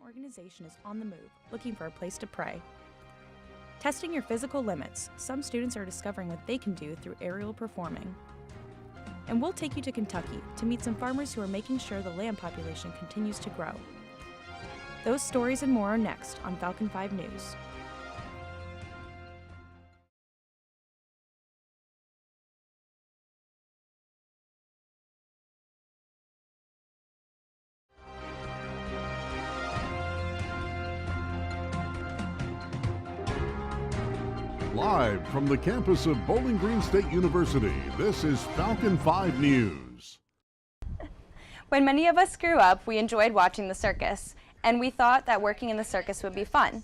organization is on the move, looking for a place to pray. Testing your physical limits, some students are discovering what they can do through aerial performing. And we'll take you to Kentucky to meet some farmers who are making sure the lamb population continues to grow. Those stories and more are next on Falcon 5 News. Live from the campus of Bowling Green State University, this is Falcon 5 News. When many of us grew up, we enjoyed watching the circus, and we thought that working in the circus would be fun.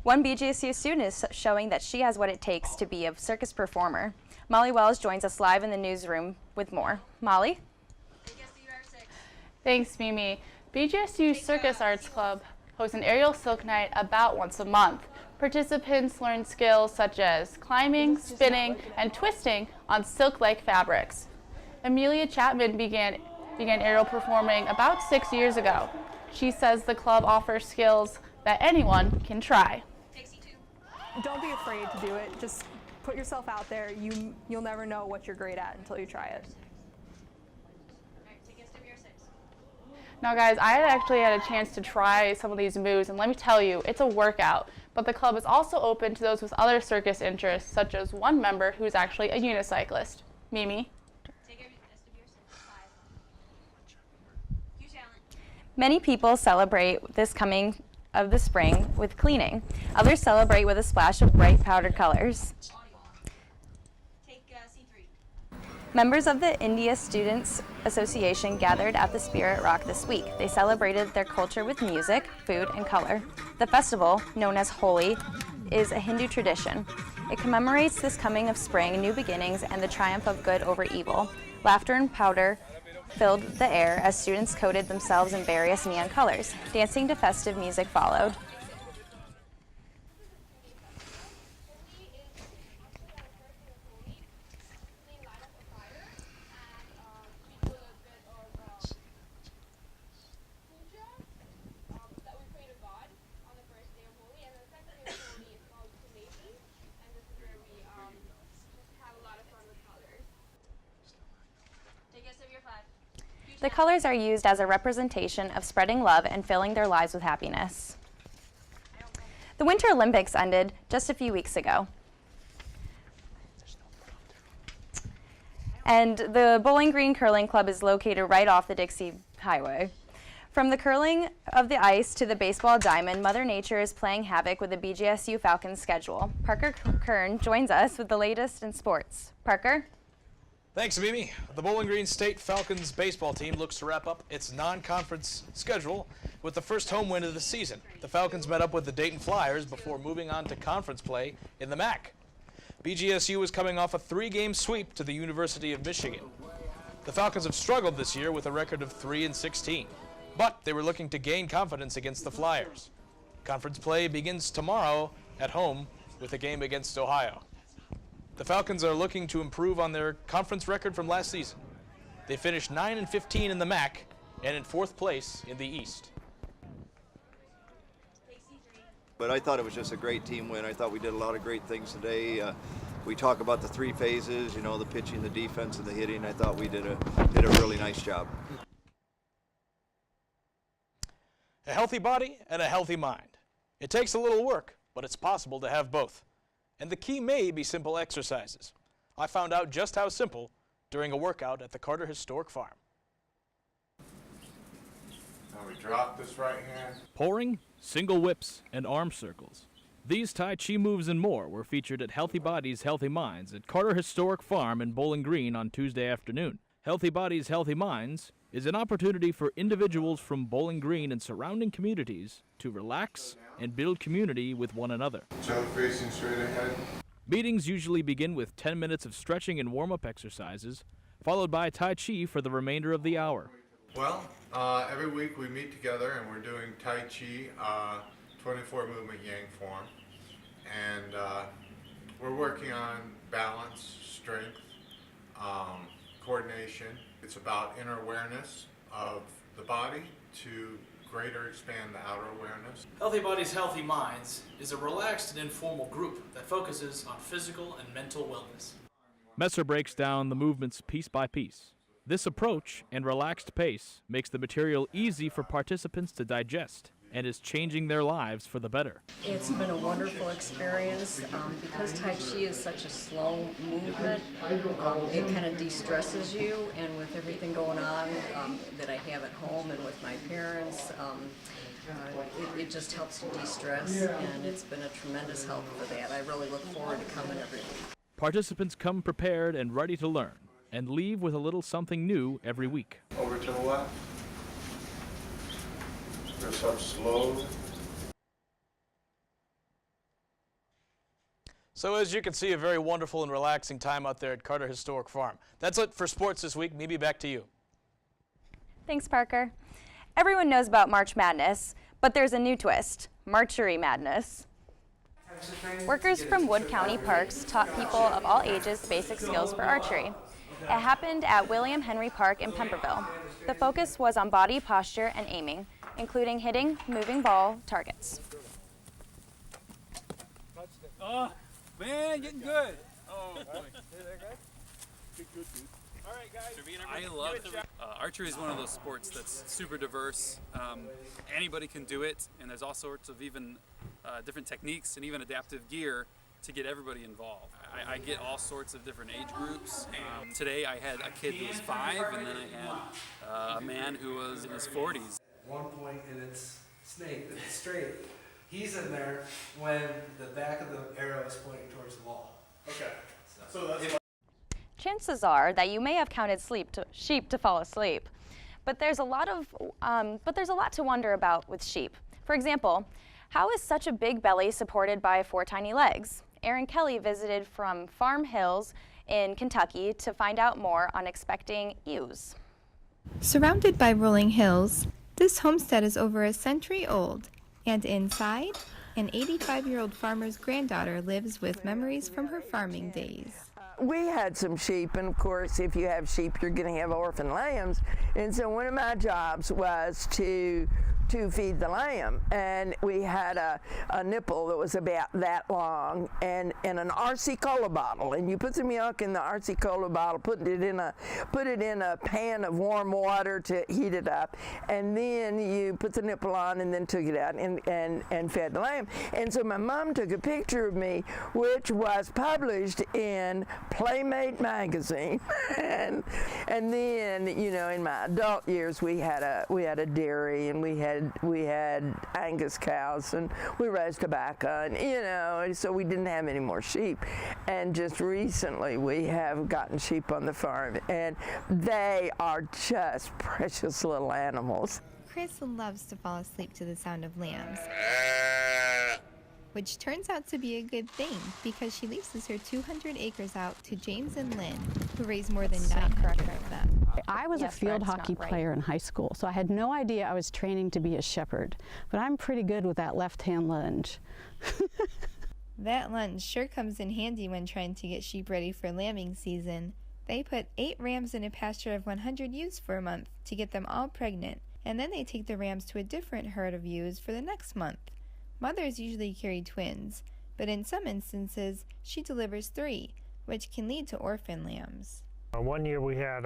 One BGSU student is showing that she has what it takes to be a circus performer. Molly Wells joins us live in the newsroom with more. Molly? Thanks, Mimi. BGSU Circus Arts Club hosts an aerial silk night about once a month. Participants learn skills such as climbing, spinning, and twisting on silk-like fabrics. Amelia Chapman began aerial performing about 6 years ago. She says the club offers skills that anyone can try. Don't be afraid to do it. Just put yourself out there. You'll never know what you're great at until you try it. Now guys, I actually had a chance to try some of these moves, and let me tell you, it's a workout. But the club is also open to those with other circus interests, such as one member who's actually a unicyclist. Mimi? Many people celebrate this coming of the spring with cleaning. Others celebrate with a splash of bright powdered colors. Members of the India Students Association gathered at the Spirit Rock this week. They celebrated their culture with music, food, and color. The festival, known as Holi, is a Hindu tradition. It commemorates this coming of spring, new beginnings, and the triumph of good over evil. Laughter and powder filled the air as students coated themselves in various neon colors. Dancing to festive music followed. The colors are used as a representation of spreading love and filling their lives with happiness. The Winter Olympics ended just a few weeks ago. And the Bowling Green Curling Club is located right off the Dixie Highway. From the curling of the ice to the baseball diamond, Mother Nature is playing havoc with the BGSU Falcons schedule. Parker Kern joins us with the latest in sports. Parker? Thanks, Mimi. The Bowling Green State Falcons baseball team looks to wrap up its non-conference schedule with the first home win of the season. The Falcons met up with the Dayton Flyers before moving on to conference play in the MAC. BGSU is coming off a 3-game sweep to the University of Michigan. The Falcons have struggled this year with a record of 3-16, but they were looking to gain confidence against the Flyers. Conference play begins tomorrow at home with a game against Ohio. The Falcons are looking to improve on their conference record from last season. They finished 9-15 in the MAC and in 4th place in the East. But I thought it was just a great team win. I thought we did a lot of great things today. We talk about the 3 phases, you know, the pitching, the defense, and the hitting. I thought we did a really nice job. A healthy body and a healthy mind. It takes a little work, but it's possible to have both. And the key may be simple exercises. I found out just how simple during a workout at the Carter Historic Farm. Now we drop this right hand. Pouring, single whips, and arm circles. These Tai Chi moves and more were featured at Healthy Bodies, Healthy Minds at Carter Historic Farm in Bowling Green on Tuesday afternoon. Healthy Bodies, Healthy Minds is an opportunity for individuals from Bowling Green and surrounding communities to relax and build community with one another. Jump facing straight ahead. Meetings usually begin with 10 minutes of stretching and warm-up exercises, followed by Tai Chi for the remainder of the hour. Well, every week we meet together and we're doing Tai Chi, 24 movement Yang form. And we're working on balance, strength, coordination. It's about inner awareness of the body to greater expand the outer awareness. Healthy Bodies, Healthy Minds is a relaxed and informal group that focuses on physical and mental wellness. Messer breaks down the movements piece by piece. This approach and relaxed pace makes the material easy for participants to digest and is changing their lives for the better. It's been a wonderful experience. Because Tai Chi is such a slow movement, it kind of de-stresses you, and with everything going on that I have at home and with my parents, it just helps to de-stress, and it's been a tremendous help for that. I really look forward to coming every week. Participants come prepared and ready to learn and leave with a little something new every week. Over to the left. Press up slowly. So as you can see, a very wonderful and relaxing time out there at Carter Historic Farm. That's it for sports this week. Mimi, back to you. Thanks, Parker. Everyone knows about March Madness, but there's a new twist, Marchery Madness. Workers from Wood County Parks taught people of all ages basic skills for archery. It happened at William Henry Park in Pemberville. The focus was on body posture and aiming, including hitting moving ball targets. Oh, man, getting good. Oh, boy. Good. All right, guys. I love it. Archery is one of those sports that's super diverse. Anybody can do it, and there's all sorts of even different techniques and even adaptive gear to get everybody involved. I get all sorts of different age groups. Today I had a kid who was 5, and then I had a man who was in his 40s. One point and it's snake, it's straight. He's in there when the back of the arrow is pointing towards the wall. Okay. So that's Chances are that you may have counted sheep to fall asleep, but there's a lot to wonder about with sheep. For example, how is such a big belly supported by 4 tiny legs? Aaron Kelly visited from Farm Hills in Kentucky to find out more on expecting ewes. Surrounded by rolling hills, this homestead is over a century old, and inside, an 85-year-old farmer's granddaughter lives with memories from her farming days. We had some sheep, and of course, if you have sheep, you're going to have orphan lambs. And so one of my jobs was to feed the lamb, and we had a nipple that was about that long, and an RC Cola bottle, and you put the milk in the RC Cola bottle, put it in a pan of warm water to heat it up, and then you put the nipple on and then took it out and fed the lamb. And so my mom took a picture of me, which was published in Playmate magazine. and then, you know, in my adult years, we had a dairy, and we had Angus cows, and we raised tobacco, and you know, so we didn't have any more sheep. And just recently we have gotten sheep on the farm, and they are just precious little animals. Chris loves to fall asleep to the sound of lambs, which turns out to be a good thing because she leases her 200 acres out to James and Lynn, who raise more than 900 of them. I was a field hockey player in high school, so I had no idea I was training to be a shepherd, but I'm pretty good with that left-hand lunge. That lunge sure comes in handy when trying to get sheep ready for lambing season. They put 8 rams in a pasture of 100 ewes for a month to get them all pregnant, and then they take the rams to a different herd of ewes for the next month. Mothers usually carry twins, but in some instances, she delivers 3, which can lead to orphan lambs. One year we had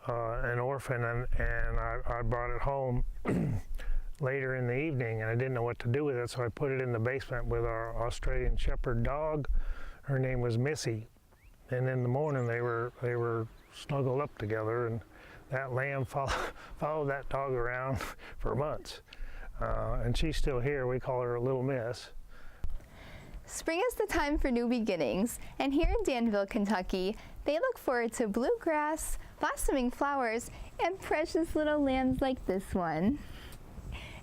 an orphan, and I brought it home later in the evening, and I didn't know what to do with it, so I put it in the basement with our Australian Shepherd dog. Her name was Missy, and in the morning they were snuggled up together, and that lamb followed that dog around for months. And she's still here. We call her Little Miss. Spring is the time for new beginnings, and here in Danville, Kentucky, they look forward to bluegrass, blossoming flowers, and precious little lambs like this one.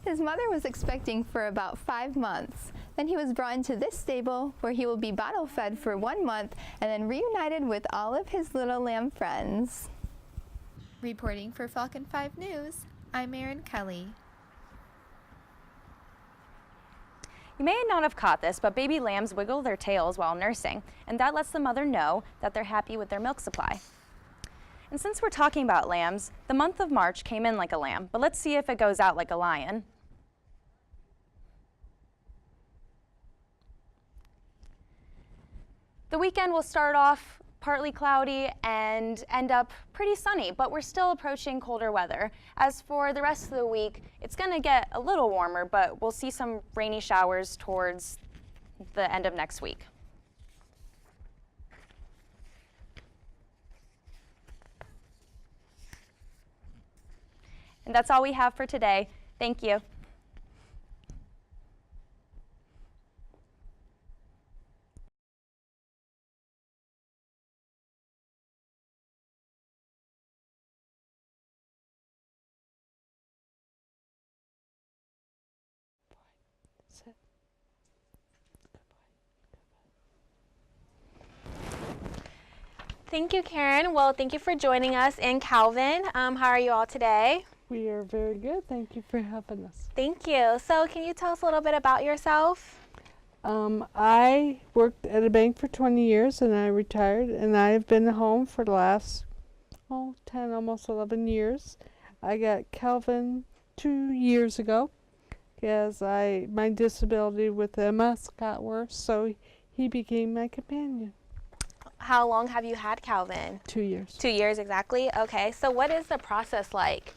His mother was expecting for about 5 months. Then he was brought into this stable where he will be bottle fed for 1 month and then reunited with all of his little lamb friends. Reporting for Falcon 5 News, I'm Erin Kelly. You may not have caught this, but baby lambs wiggle their tails while nursing, and that lets the mother know that they're happy with their milk supply. And since we're talking about lambs, the month of March came in like a lamb, but let's see if it goes out like a lion. The weekend will start off partly cloudy and end up pretty sunny, but we're still approaching colder weather. As for the rest of the week, it's going to get a little warmer, but we'll see some rainy showers towards the end of next week. And that's all we have for today. Thank you. Thank you, Karen. Well, thank you for joining us. And Calvin, how are you all today? We are very good. Thank you for helping us. Thank you. So can you tell us a little bit about yourself? I worked at a bank for 20 years and I retired, and I've been home for the last 10, almost 11 years. I got Calvin 2 years ago because my disability with MS got worse, so he became my companion. How long have you had Calvin? 2 years. 2 years exactly. Okay, so what is the process like?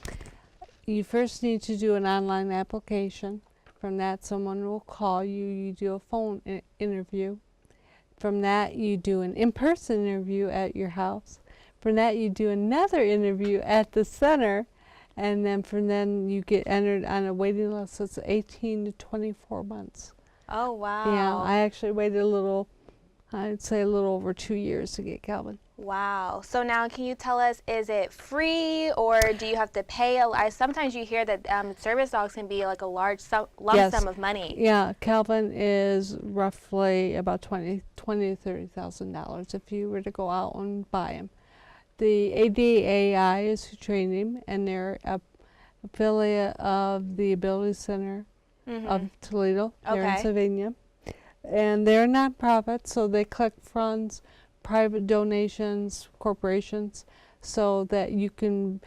You first need to do an online application. From that, someone will call you. You do a phone interview. From that, you do an in-person interview at your house. From that, you do another interview at the center. And then from then, you get entered on a waiting list that's 18 to 24 months. Oh, wow. Yeah, I actually waited I'd say a little over 2 years to get Calvin. Wow. So now can you tell us, is it free or do you have to pay? Sometimes you hear that service dogs can be like a large lump sum of money. Yeah, Calvin is roughly about $20,000 to $30,000 if you were to go out and buy him. The ADAI is who trained him, and they're an affiliate of the Ability Center of Toledo. They're in Sylvania. And they're a nonprofit, so they collect funds, private donations, corporations, so that you pay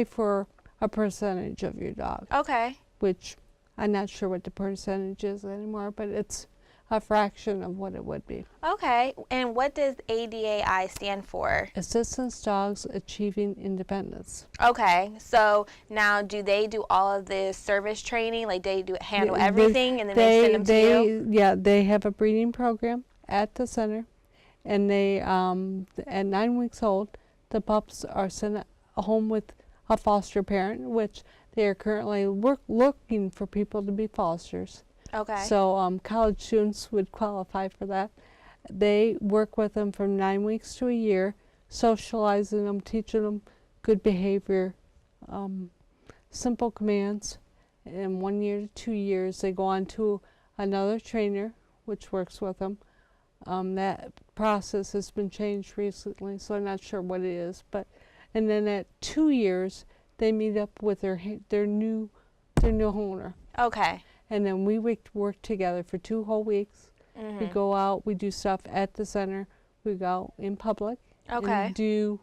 for a percentage of your dog. Okay. Which I'm not sure what the percentage is anymore, but it's a fraction of what it would be. Okay. And what does ADAI stand for? Assistance Dogs Achieving Independence. Okay. So now do they do all of the service training? Like they handle everything and then they send them to you? Yeah, they have a breeding program at the center, and they, at 9 weeks old, the pups are sent home with a foster parent, which they are currently looking for people to be fosters. Okay. So college students would qualify for that. They work with them from 9 weeks to a year, socializing them, teaching them good behavior, simple commands. In 1 year to 2 years, they go on to another trainer, which works with them. That process has been changed recently, so I'm not sure what it is. And then at 2 years, they meet up with their new owner. Okay. And then we work together for 2 whole weeks. We go out, we do stuff at the center, we go in public. Okay. And do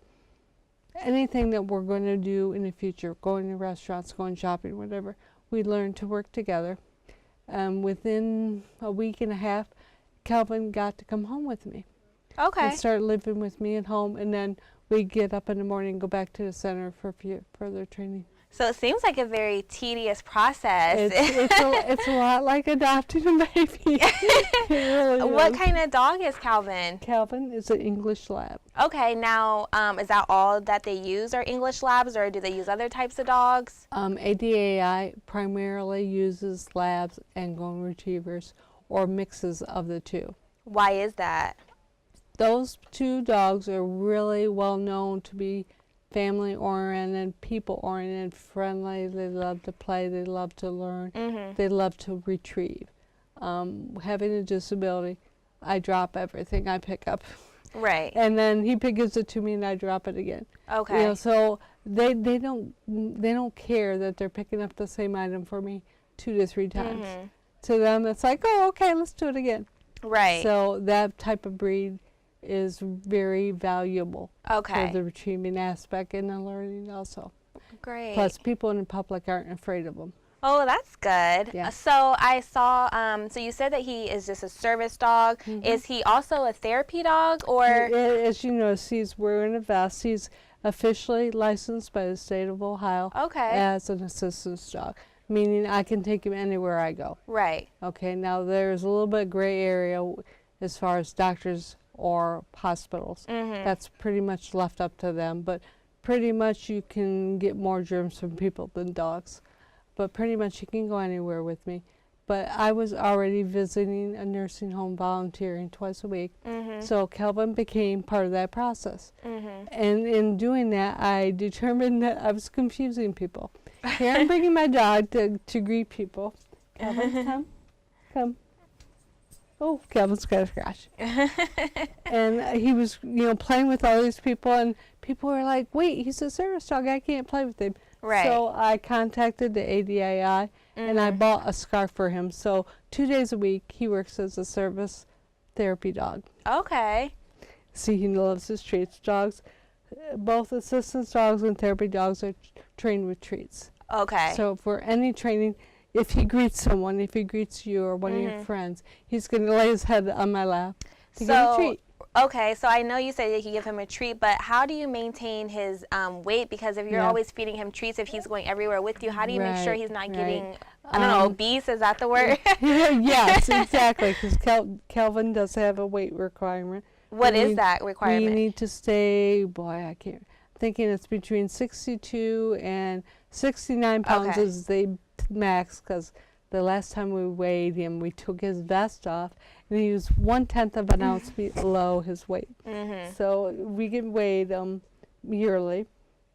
anything that we're going to do in the future, going to restaurants, going shopping, whatever. We learn to work together. Within a week and a half, Calvin got to come home with me. Okay. And start living with me at home, and then we get up in the morning and go back to the center for further training. So it seems like a very tedious process. It's a lot like adopting a baby. It really What is. kind of dog is Calvin? Calvin is an English Lab. Okay, now is that all that they use are English Labs, or do they use other types of dogs? ADAI primarily uses Labs and Golden Retrievers, or mixes of the two. Why is that? Those 2 dogs are really well known to be family-oriented, people-oriented, friendly. They love to play. They love to learn. They love to retrieve. Having a disability, I drop everything I pick up. Right. And then he gives it to me, and I drop it again. Okay. You know, so they don't care that they're picking up the same item for me 2 to 3 times. To them, it's like, oh, okay, let's do it again. Right. So that type of breed is very valuable Okay. for the retrieving aspect and the learning also. Great. Plus, people in public aren't afraid of them. Oh, that's good. Yeah. So I saw, so you said that he is just a service dog. Is he also a therapy dog, or? As you know, he's wearing a vest. He's officially licensed by the state of Ohio as an assistance dog, meaning I can take him anywhere I go. Right. Okay, now there's a little bit gray area as far as doctors or hospitals. That's pretty much left up to them, but pretty much you can get more germs from people than dogs. But pretty much you can go anywhere with me. But I was already visiting a nursing home volunteering twice a week, so Calvin became part of that process. And in doing that, I determined that I was confusing people. Here I'm bringing my dog to greet people. Calvin, come. Oh, Calvin's got a scratch. And he was, playing with all these people, and people were like, wait, he's a service dog, I can't play with him. Right. So I contacted the ADII, and I bought a scarf for him. So 2 days a week, he works as a service therapy dog. Okay. See, he loves his treats. Dogs, both assistance dogs and therapy dogs are trained with treats. Okay. So for any training, if he greets someone, if he greets you or one of your friends, he's going to lay his head on my lap to get a treat. Okay, so I know you said that you give him a treat, but how do you maintain his weight? Because if you're always feeding him treats, if he's going everywhere with you, how do you make sure he's not getting, I don't know, obese? Is that the word? Yes, exactly, because Calvin does have a weight requirement. What is that requirement? We need to stay, thinking it's between 62 and 69 pounds is the max, because the last time we weighed him, we took his vest off, and he was 1/10 of an ounce below his weight. So we get weighed yearly.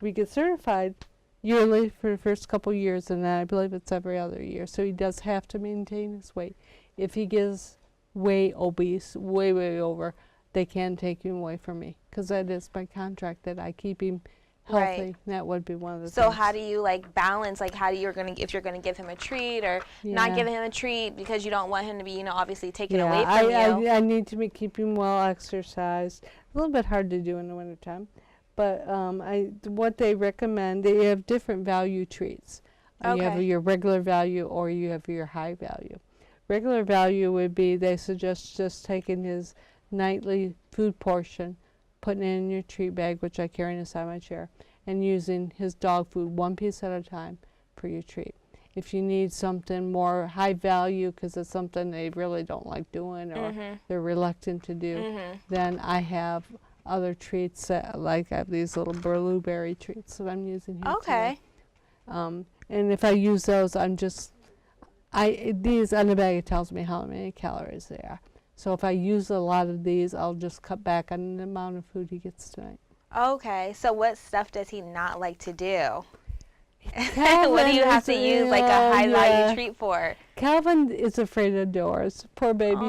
We get certified yearly for the first couple years, and then I believe it's every other year. So he does have to maintain his weight. If he gets way obese, way over, they can take him away from me, because that is my contract that I keep him healthy. Right. That would be one of the So things. how do you balance, how do if you're gonna give him a treat or not give him a treat because you don't want him to be, obviously taken away from you? I need to keep him well exercised. A little bit hard to do in the wintertime. But what they recommend, they have different value treats. You have your regular value or you have your high value. Regular value would be, they suggest just taking his nightly food portion, putting it in your treat bag, which I carry inside my chair, and using his dog food one piece at a time for your treat. If you need something more high value, because it's something they really don't like doing or they're reluctant to do, then I have other treats, I have these little blueberry treats that I'm using here today. And if I use those, these on the bag, it tells me how many calories they are. So if I use a lot of these, I'll just cut back on the amount of food he gets tonight. Okay, so what stuff does he not like to do? What do you have to use a high value treat for? Calvin is afraid of doors. Poor baby.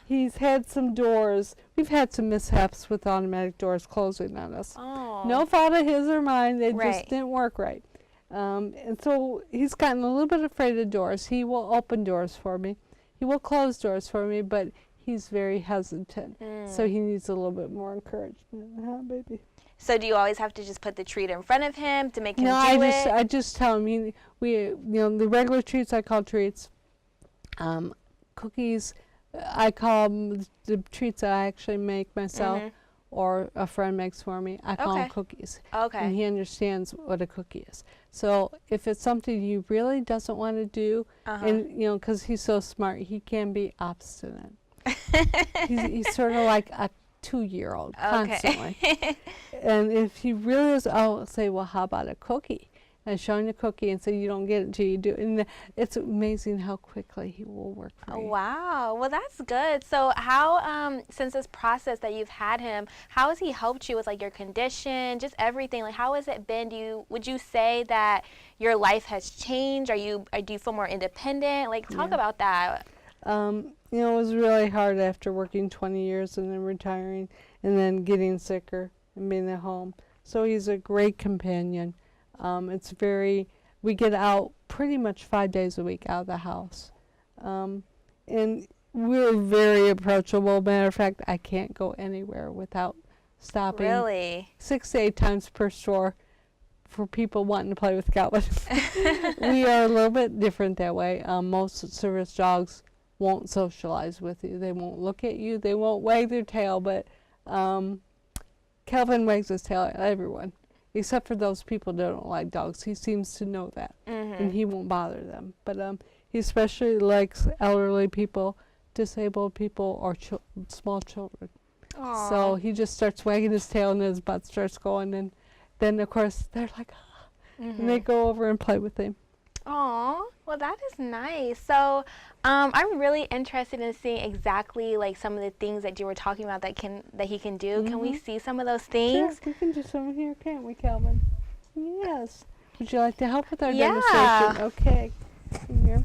He's had some doors. We've had some mishaps with automatic doors closing on us. No fault of his or mine. They just didn't work right. And so he's gotten a little bit afraid of doors. He will open doors for me. He will close doors for me, but he's very hesitant. So he needs a little bit more encouragement. Huh, baby? So do you always have to just put the treat in front of him to make him do it? I just tell him. The regular treats I call treats. Cookies, I call them the treats I actually make myself or a friend makes for me. I call them cookies. And he understands what a cookie is. So if it's something he really doesn't want to do, and because he's so smart, he can be obstinate. he's sort of like a 2-year-old constantly. And if he really is, I'll say, well, how about a cookie? And show him the cookie and say, you don't get it till you do it. And it's amazing how quickly he will work for you. Wow. Well, that's good. So how, since this process that you've had him, how has he helped you with your condition, just everything? How has it been? Would you say that your life has changed? Do you feel more independent? Talk about that. It was really hard after working 20 years and then retiring and then getting sicker and being at home. So he's a great companion. We get out pretty much 5 days a week out of the house. And We're very approachable. Matter of fact, I can't go anywhere without stopping. Really? 6 to 8 times per store for people wanting to play with Calvin. We are a little bit different that way. Most service dogs won't socialize with you. They won't look at you. They won't wag their tail, but Calvin wags his tail at everyone, except for those people that don't like dogs. He seems to know that, and he won't bother them. But he especially likes elderly people, disabled people, or small children. Aww. So he just starts wagging his tail and his butt starts going, and then of course they're like, and they go over and play with him. Aw, well that is nice. So I'm really interested in seeing exactly like some of the things that you were talking about that he can do. Can we see some of those things? Sure, we can do some here, can't we, Calvin? Yes. Would you like to help with our Yeah. demonstration? Okay. Here.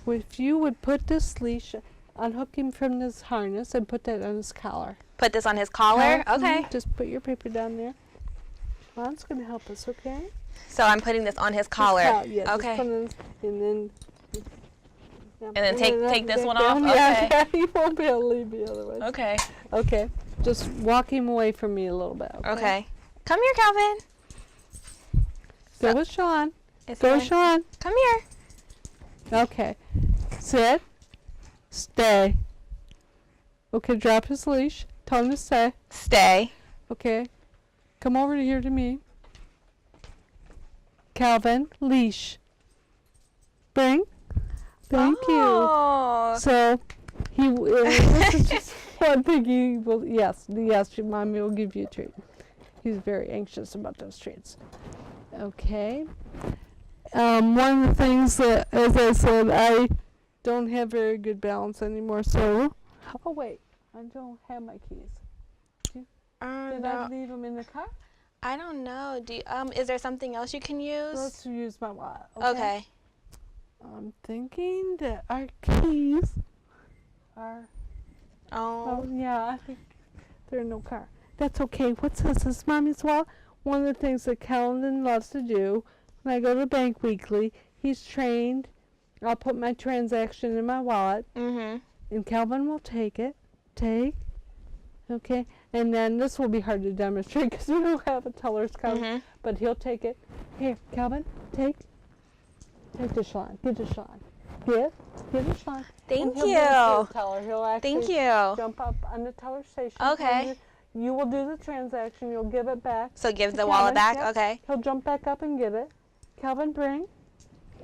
If you would put this leash, unhook him from this harness and put that on his collar. Put this on his collar? Okay. Just put your paper down there. Ron's going to help us, okay? So I'm putting this on his collar. Yeah, okay. And then And then take this one off? Yeah, Okay. you won't be able to leave me otherwise. Okay. Okay. Just walk him away from me a little bit. Okay. Come here, Calvin. Go with Sean. Is Go he with Sean. Come here. Okay. Sit. Stay. Okay, drop his leash. Tell him to stay. Stay. Okay. Come over here to me. Calvin, leash. Bring. Thank you. So, this is just one thing he will, yes, your mommy will give you a treat. He's very anxious about those treats. Okay. One of the things that, as I said, I don't have very good balance anymore, so, oh wait, I don't have my keys. Did I leave them in the car? I don't know. Is there something else you can use? Let's use my wallet. Okay. I'm thinking that our keys are. Oh yeah, I think they're in no car. That's okay. What's this? This is Mommy's wallet. One of the things that Calvin loves to do when I go to the bank weekly, he's trained. I'll put my transaction in my wallet, and Calvin will take it. Okay, and then this will be hard to demonstrate because we don't have a teller's card, but he'll take it. Here, Calvin, take to Sean. Give to Sean. Give to Sean. Thank and you. He'll teller. He'll actually Thank you. jump up on the teller station. Okay. You will do the transaction. You'll give it back. So give the wallet back? Yep. Okay. He'll jump back up and get it. Calvin, bring.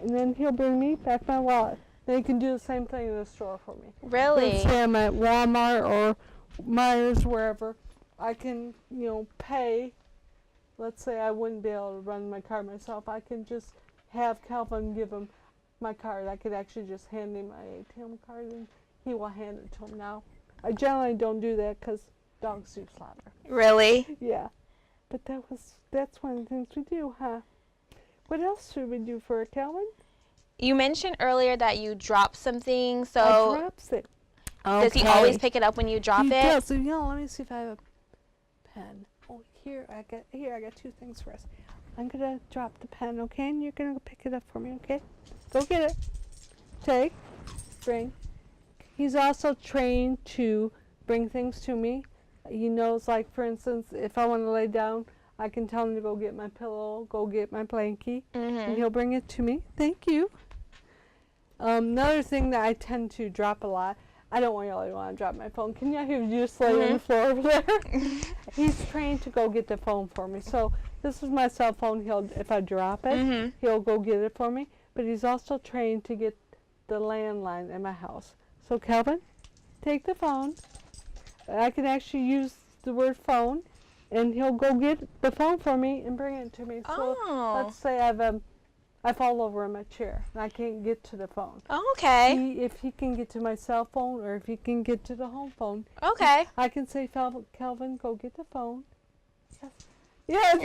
And then he'll bring me back my wallet. Then he can do the same thing in the store for me. Really? Let's say I'm at Walmart or Myers, wherever. I can, pay. Let's say I wouldn't be able to run my card myself. I can just have Calvin give him my card. I could actually just hand him my ATM card and he will hand it to him now. I generally don't do that because dogs do slobber. Really? Yeah. But that's one of the things we do, huh? What else should we do for Calvin? You mentioned earlier that you drop something, so I drops it. Does he always pick it up when you drop it? He does. So, let me see if I have a pen. Oh, here I got two things for us. I'm gonna drop the pen, okay? And you're gonna go pick it up for me, okay? Go get it. Take, bring. He's also trained to bring things to me. He knows, like, for instance, if I want to lay down, I can tell him to go get my pillow, go get my blankie, and he'll bring it to me. Thank you. Another thing that I tend to drop a lot, I don't really want to drop my phone. Can you hear you just lay on the floor over there? He's trained to go get the phone for me. So this is my cell phone. If I drop it, he'll go get it for me. But he's also trained to get the landline in my house. So Calvin, take the phone. I can actually use the word phone, and he'll go get the phone for me and bring it to me. So let's say I fall over in my chair and I can't get to the phone. Oh, okay. If he can get to my cell phone or if he can get to the home phone. Okay. I can say, Calvin, go get the phone. Yes.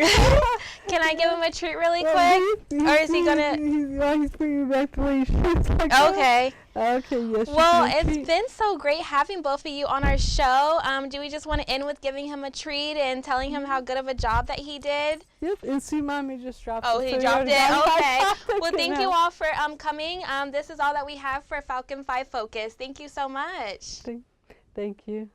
Can I give him a treat really quick? Or is he gonna? He's bringing back the leash. Like okay. Okay, yes. Well, it's been so great having both of you on our show. Do we just want to end with giving him a treat and telling him how good of a job that he did? Yep, and see, Mommy just dropped it. Oh, he dropped it? Okay. Well, thank you all for coming. This is all that we have for Falcon 5 Focus. Thank you so much. Thank you.